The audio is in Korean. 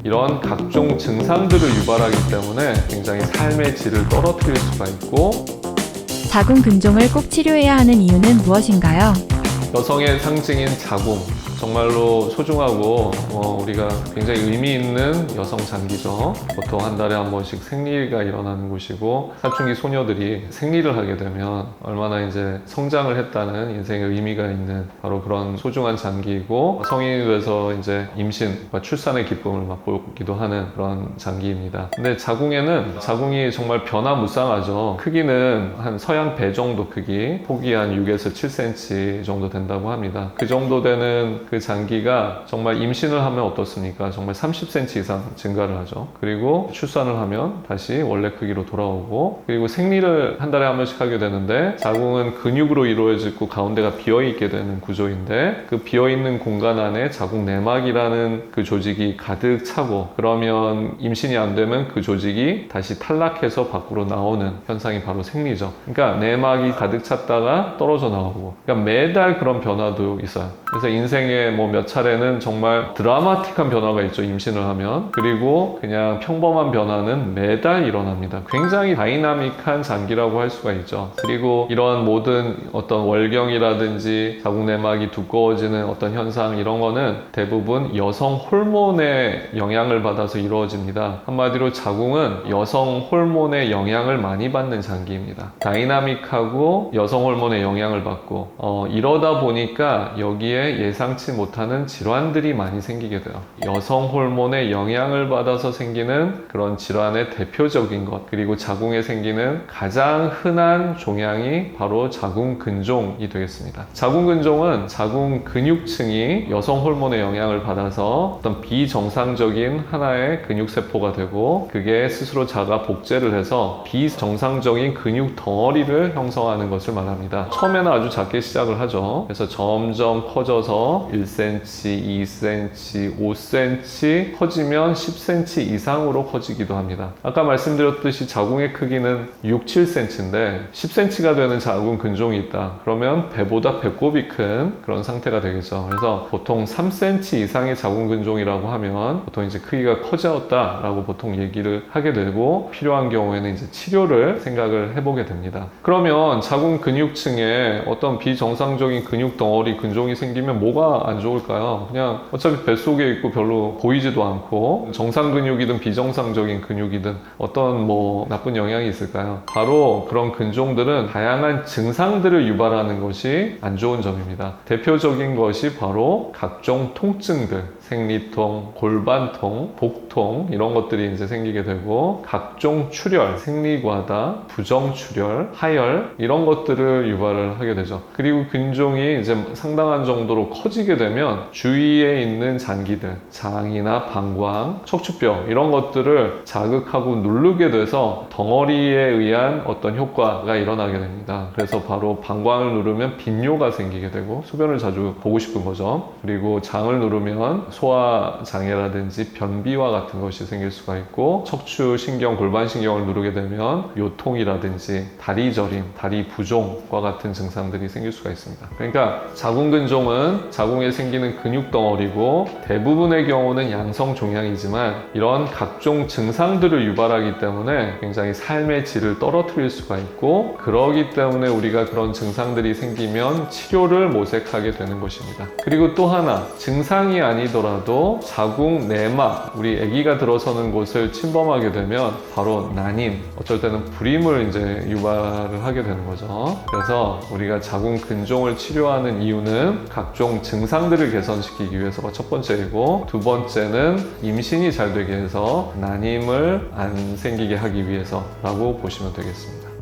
이런 각종 증상들을 유발하기 때문에 굉장히 삶의 질을 떨어뜨릴 수가 있고, 자궁 근종을 꼭 치료해야 하는 이유는 무엇인가요? 여성의 상징인 자궁, 정말로 소중하고 우리가 굉장히 의미 있는 여성 장기죠. 보통 한 달에 한 번씩 생리가 일어나는 곳이고, 사춘기 소녀들이 생리를 하게 되면 얼마나 이제 성장을 했다는 인생의 의미가 있는 바로 그런 소중한 장기이고, 성인이 돼서 이제 임신과 출산의 기쁨을 맛보기도 하는 그런 장기입니다. 근데 자궁이 정말 변화무쌍하죠. 크기는 한 서양 배 정도 크기, 폭이 한 6에서 7cm 정도 된다고 합니다. 그 정도 되는 그 장기가 정말 임신을 하면 어떻습니까? 정말 30cm 이상 증가를 하죠. 그리고 출산을 하면 다시 원래 크기로 돌아오고, 그리고 생리를 한 달에 한 번씩 하게 되는데, 자궁은 근육으로 이루어지고 가운데가 비어있게 되는 구조인데, 그 비어있는 공간 안에 자궁 내막이라는 그 조직이 가득 차고, 그러면 임신이 안 되면 그 조직이 다시 탈락해서 밖으로 나오는 현상이 바로 생리죠. 그러니까 내막이 가득 찼다가 떨어져 나오고, 그러니까 매달 그런 변화도 있어요. 그래서 인생에 뭐 몇 차례는 정말 드라마틱한 변화가 있죠, 임신을 하면. 그리고 그냥 평범한 변화는 매달 일어납니다. 굉장히 다이나믹한 장기라고 할 수가 있죠. 그리고 이런 모든 어떤 월경이라든지 자궁 내막이 두꺼워지는 어떤 현상, 이런 거는 대부분 여성 호르몬의 영향을 받아서 이루어집니다. 한마디로 자궁은 여성 호르몬의 영향을 많이 받는 장기입니다. 다이나믹하고 여성 호르몬의 영향을 받고, 이러다 보니까 여기에 예상치 못하는 질환들이 많이 생기게 돼요. 여성 호르몬의 영향을 받아서 생기는 그런 질환의 대표적인 것, 그리고 자궁에 생기는 가장 흔한 종양이 바로 자궁 근종이 되겠습니다. 자궁 근종은 자궁 근육층이 여성 호르몬의 영향을 받아서 어떤 비정상적인 하나의 근육세포가 되고, 그게 스스로 자가 복제를 해서 비정상적인 근육 덩어리를 형성하는 것을 말합니다. 처음에는 아주 작게 시작을 하죠. 그래서 점점 커져서 1cm, 2cm, 5cm, 커지면 10cm 이상으로 커지기도 합니다. 아까 말씀드렸듯이 자궁의 크기는 6, 7cm인데 10cm가 되는 자궁 근종이 있다. 그러면 배보다 배꼽이 큰 그런 상태가 되겠죠. 그래서 보통 3cm 이상의 자궁 근종이라고 하면 보통 이제 크기가 커졌다라고 보통 얘기를 하게 되고, 필요한 경우에는 이제 치료를 생각을 해보게 됩니다. 그러면 자궁 근육층에 어떤 비정상적인 근육 덩어리 근종이 생기면 뭐가 안 좋을까요? 그냥 어차피 뱃속에 있고 별로 보이지도 않고, 정상 근육이든 비정상적인 근육이든 어떤 뭐 나쁜 영향이 있을까요? 바로 그런 근종들은 다양한 증상들을 유발하는 것이 안 좋은 점입니다. 대표적인 것이 바로 각종 통증들, 생리통, 골반통, 복통, 이런 것들이 이제 생기게 되고, 각종 출혈, 생리과다, 부정출혈, 하혈, 이런 것들을 유발을 하게 되죠. 그리고 근종이 이제 상당한 정도로 커지게 되면 주위에 있는 장기들, 장이나 방광, 척추뼈, 이런 것들을 자극하고 누르게 돼서 덩어리에 의한 어떤 효과가 일어나게 됩니다. 그래서 바로 방광을 누르면 빈뇨가 생기게 되고, 소변을 자주 보고 싶은 거죠. 그리고 장을 누르면 소화장애라든지 변비와 같은 것이 생길 수가 있고, 척추신경, 골반신경을 누르게 되면 요통이라든지 다리 저림, 다리 부종과 같은 증상들이 생길 수가 있습니다. 그러니까 자궁 근종은 자궁에 생기는 근육 덩어리고, 대부분의 경우는 양성 종양이지만 이런 각종 증상들을 유발하기 때문에 굉장히 삶의 질을 떨어뜨릴 수가 있고, 그러기 때문에 우리가 그런 증상들이 생기면 치료를 모색하게 되는 것입니다. 그리고 또 하나, 증상이 아니더라도 자궁 내막, 우리 아기가 들어서는 곳을 침범하게 되면 바로 난임, 어쩔 때는 불임을 이제 유발을 하게 되는 거죠. 그래서 우리가 자궁 근종을 치료하는 이유는 각종 증상들을 개선시키기 위해서가 첫 번째이고, 두 번째는 임신이 잘 되게 해서 난임을 안 생기게 하기 위해서라고 보시면 되겠습니다.